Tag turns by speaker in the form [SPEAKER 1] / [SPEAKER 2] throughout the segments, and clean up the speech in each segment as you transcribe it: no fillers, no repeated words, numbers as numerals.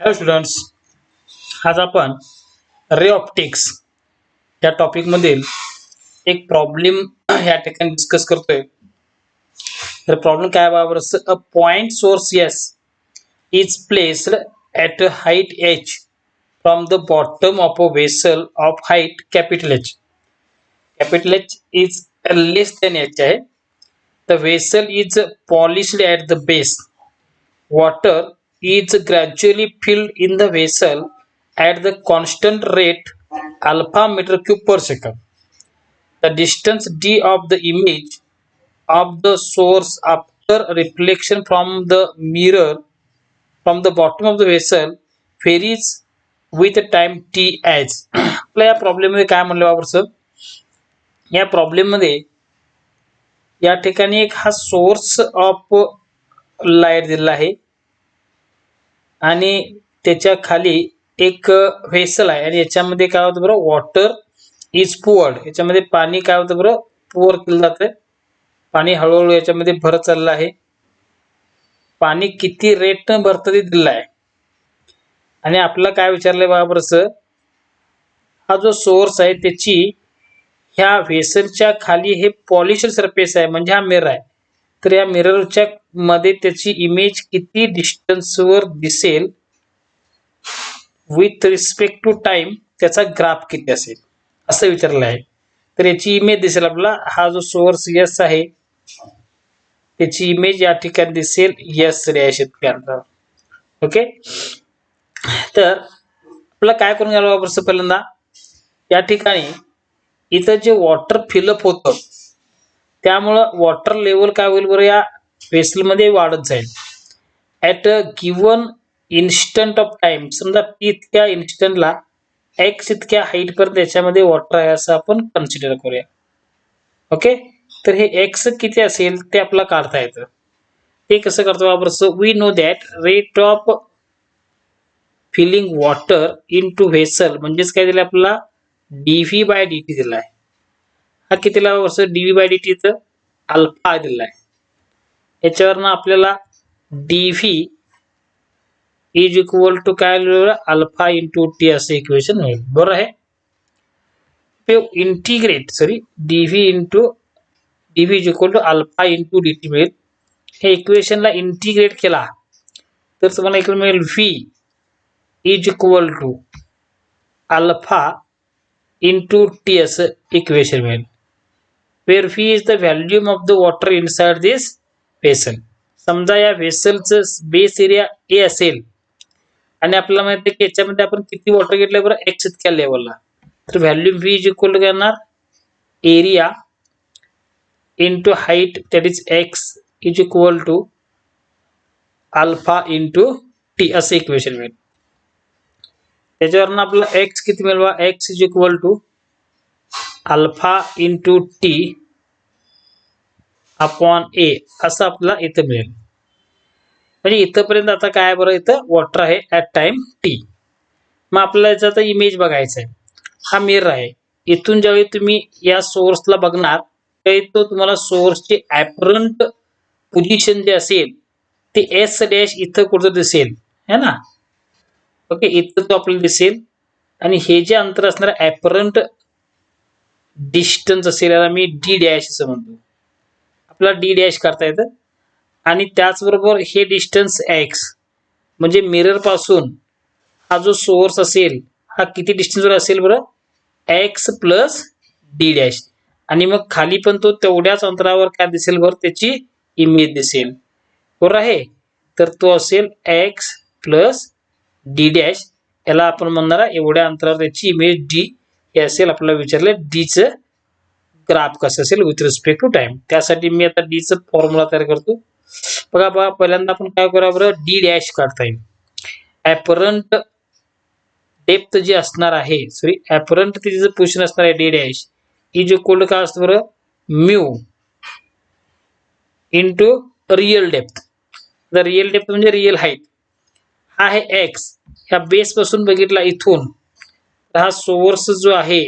[SPEAKER 1] Hello students, आज आपण ray optics या टॉपिक मधील एक प्रॉब्लेम या ठिकाणी डिस्कस करतोय. तर प्रॉब्लेम काय बरोबर, a point source S is placed at a height h from the bottom of a vessel of height capital H. Capital H is less than h आहे. The vessel is polished at the base. Water is gradually filled in the vessel at the constant rate alpha meter cube per second. The distance d of the image of the source after reflection from the mirror from the bottom of the vessel varies with time t as. आपल्या या problem मध्ये काय म्हणलं बाबा sir, या problem मध्ये या ठिकाणी एक हा सोर्स ऑफ लाईट दिलेला आहे आणि त्याच्या खाली एक व्हेसल आहे आणि याच्यामध्ये काय होतं बरं, वॉटर इज पुअर्ड. याच्यामध्ये पाणी काय होतं बरं, पुअर केलं जातं. पाणी हळूहळू याच्यामध्ये भरत चाललं आहे. पाणी किती रेटनं भरतं ते दिलेलं आहे आणि आपल्याला काय विचारलंय बरोबर सर, हा जो सोर्स आहे त्याची ह्या व्हेसलच्या खाली हे पॉलिश्ड सरफेस आहे, म्हणजे हा मिरर आहे. तर या मिररच्या मध्ये त्याची इमेज किती डिस्टन्सवर दिसेल विथ रिस्पेक्ट टू टाइम, त्याचा ग्राफ किती असेल असं विचारलं आहे. तर याची इमेज दिसेल आपला, हा जो सोर्स एस आहे त्याची इमेज या ठिकाणी दिसेल एस डॅश इतक्या अंतरावर. ओके, तर आपल्याला काय करून घ्यायला वापरचं, पहिल्यांदा या ठिकाणी इथं जे वॉटर फिलअप होतं त्यामुळं वॉटर लेवल काय होईल बरं, या व्हेसल मध्ये वाढत जाईल at a given instant of time. समजा टी इतक्या इन्स्टंटला एक्स इतक्या हाईट पर्यंत याच्यामध्ये वॉटर आहे असं आपण कन्सिडर करूया. ओके, तर हे एक्स किती असेल ते आपल्याला काढता येतं. ते कसं करतो वापर, so we know that rate of filling water into vessel म्हणजेच काय दिलं आपल्याला, डीव्ही बाय डी टी दिला आहे. हा कितीला वापर, डीव्ही बाय डी टी चं अल्फा दिला आहे. याच्यावरनं आपल्याला डीव्ही इज इक्वल टू काय अल्फा इंटू टी असं इक्वेशन मिळेल. बरोबर आहे. ते integrate d v into d v is equal to alpha into d t मिळेल. हे इक्वेशनला इंटिग्रेट केला तर तुम्हाला इकडे मिळेल v is equal to alpha into T असं इक्वेशन मिळेल. Where v is the volume of the water inside this vessel. समजा या व्हेसलचं बेस एरिया ए असेल आणि आपल्याला माहिती आहे की याच्यामध्ये आपण किती वॉटर घेतलंय बरं, एक्स इतक्या लेवलला. तर volume V is equal to काय येणार, area into height that is x is equal to alpha into T असं इक्वेशन मिळेल. त्याच्यावरनं आपल्याला एक्स किती मिळवा, x is equal to alpha into T upon A असं आपल्याला इथं मिळेल. म्हणजे इथंपर्यंत आता काय बरं, इथं वॉटर आहे ॲट टाइम टी. मग आपल्याला याचा आता इमेज बघायचा आहे. हा मिरर आहे. इथून ज्यावेळी तुम्ही या सोर्सला बघणार त्यावेळी तो तुम्हाला सोर्सची ॲपरंट पोझिशन जे असेल ते एस डॅश इथं कुठं दिसेल है ना. ओके, इथं तो आपल्याला दिसेल आणि हे जे अंतर असणार ॲपरंट डिस्टन्स असेल याला मी डी डॅश असं म्हणतो. आपल्याला डी डॅश करता येतं. आणि त्याचबरोबर हे डिस्टन्स एक्स म्हणजे मिरर पासून हा जो सोर्स असेल हा किती डिस्टन्सवर असेल बरं, एक्स प्लस डी डॅश. आणि मग खाली पण तो तेवढ्याच अंतरावर काय दिसेल बरं, त्याची इमेज दिसेल. बरोबर आहे. तर तो असेल एक्स प्लस डी डॅश. याला आपण म्हणणार एवढ्या अंतरावर त्याची इमेज डी हे असेल. आपल्याला विचारलं डीचं ग्राफ कसं असेल विथ रिस्पेक्ट टू टाइम. त्यासाठी मी आता डीचं फॉर्म्युला तयार करतो. बघा पहिल्यांदा आपण काय करूया बरं, डी डॅश काढता येईल. ॲपरंट डेप्थ जी असणार आहे, ॲपरंट तिचं पोझिशन असणार आहे d dash is equal to काय असतं बरं, mu into real depth. The real depth म्हणजे रिअल हाईट. हा आहे एक्स. ह्या बेस पासून बघितला इथून हा सोर्स जो आहे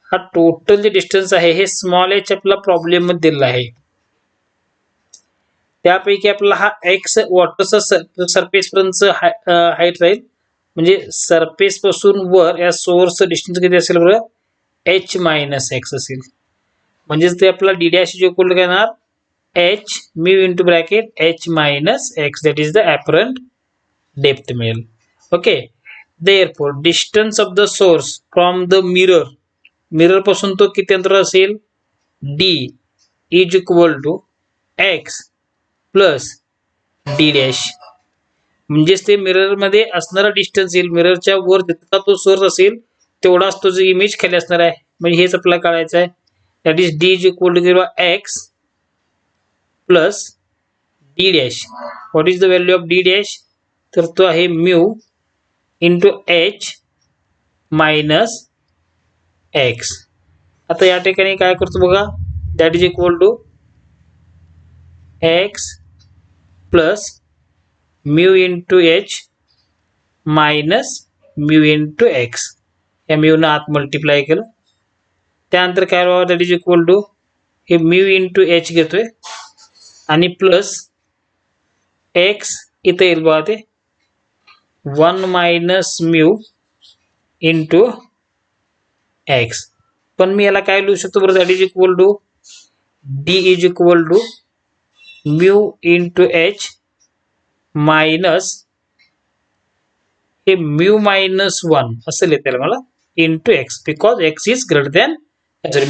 [SPEAKER 1] हा टोटल जे डिस्टन्स आहे हे स्मॉल एच आपला प्रॉब्लेम मध्ये दिलेला आहे. त्यापैकी आपला हा एक्स वॉटरचा सरफेस पर्यंत हाईट राहील म्हणजे सरफेस पासून वर या सोर्स डिस्टन्स किती असेल बरं, h मायनस एक्स असेल. म्हणजेच ते आपला d dash is equal to काय येणार, h mu into bracket h minus x, that is the apparent depth मिळेल. Okay. Therefore distance of the source from the mirror पासून तो किती अंतर असेल, d is equal to x plus d dash. म्हणजेच ते मिरर मध्ये असणारा डिस्टन्स येईल, मिररच्या वर जितका तो सोर्स असेल तेवढाच तो जो इमेज खाली असणार आहे. म्हणजे हेच आपल्याला काढायचं आहे. That is d is equal to x plus d dash. What is the value of d dash, तर तो आहे mu into h minus x. आता या ठिकाणी काय करतो बघा, that is equal to x plus mu into h minus mu into x. या म्यूनं आत मल्टिप्लाय केलं, त्यानंतर काय व्हावं, दॅट इज इक्वल टू हे म्यू इंटू h घेतोय आणि प्लस x इथं येईल बघा ते 1 मायनस म्यू इंटू एक्स. पण मी याला काय लिहू शकतो बरं, that is equal to d is equal to mu into h minus हे म्यू मायनस 1 असं लिहिता येईल मला into x, because x is greater than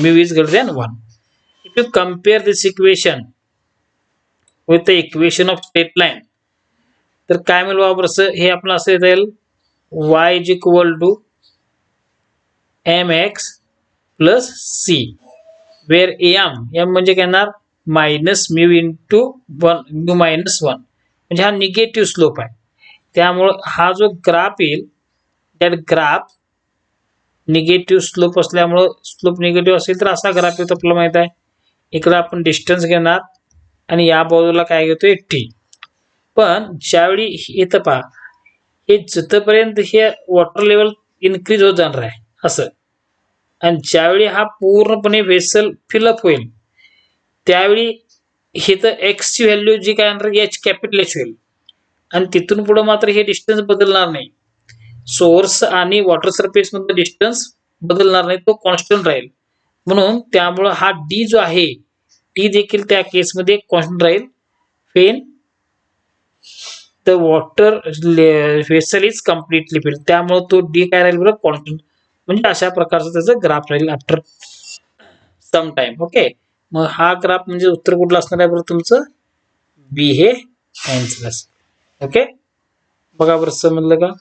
[SPEAKER 1] mu is greater than 1. If you compare this equation with the equation of straight line, तर काय मिळेल बरं, हे आपलं असं येता येईल y is equal to mx plus c, where m म्हणजे काय येणार minus mu into 1 mu minus 1, म्हणजे हा निगेटिव्ह स्लोप आहे. त्यामुळे हा जो ग्राफ येईल दॅट ग्राफ निगेटिव्ह स्लोप असल्यामुळे, स्लोप निगेटिव्ह असेल तर असा ग्राफ येतो आपल्याला माहित आहे. इकडे आपण डिस्टन्स घेणार आणि या बाजूला काय घेतोय t. पण ज्यावेळी इथं पहा, हे जिथपर्यंत हे वॉटर लेवल इन्क्रीज होत जाणार आहे असं, आणि ज्यावेळी हा पूर्णपणे व्हेसल फिलअप होईल त्यावेळी इथं एक्स ची व्हॅल्यू जी काय येणार एच कॅपिटल एच होईल, आणि तिथून पुढे मात्र हे डिस्टन्स बदलणार नाही. सोर्स आणि वॉटर सरफेस मधलं डिस्टन्स बदलणार नाही, तो कॉन्स्टंट राहील. म्हणून त्यामुळे हा डी जो आहे डी देखील त्या केसमध्ये कॉन्स्टंट राहील Wien the water vessel is completely filled. त्यामुळे तो डी काय राहील बरं, कॉन्स्टंट. म्हणजे अशा प्रकारचं त्याचं ग्राफ राहील आफ्टर सम टाइम. ओके. मग हा ग्राफ म्हणजे उत्तर कुठलं असणार आहे बरं तुमचं, बी हे आन्सर असेल. ओके. बघा बरं समजलं का.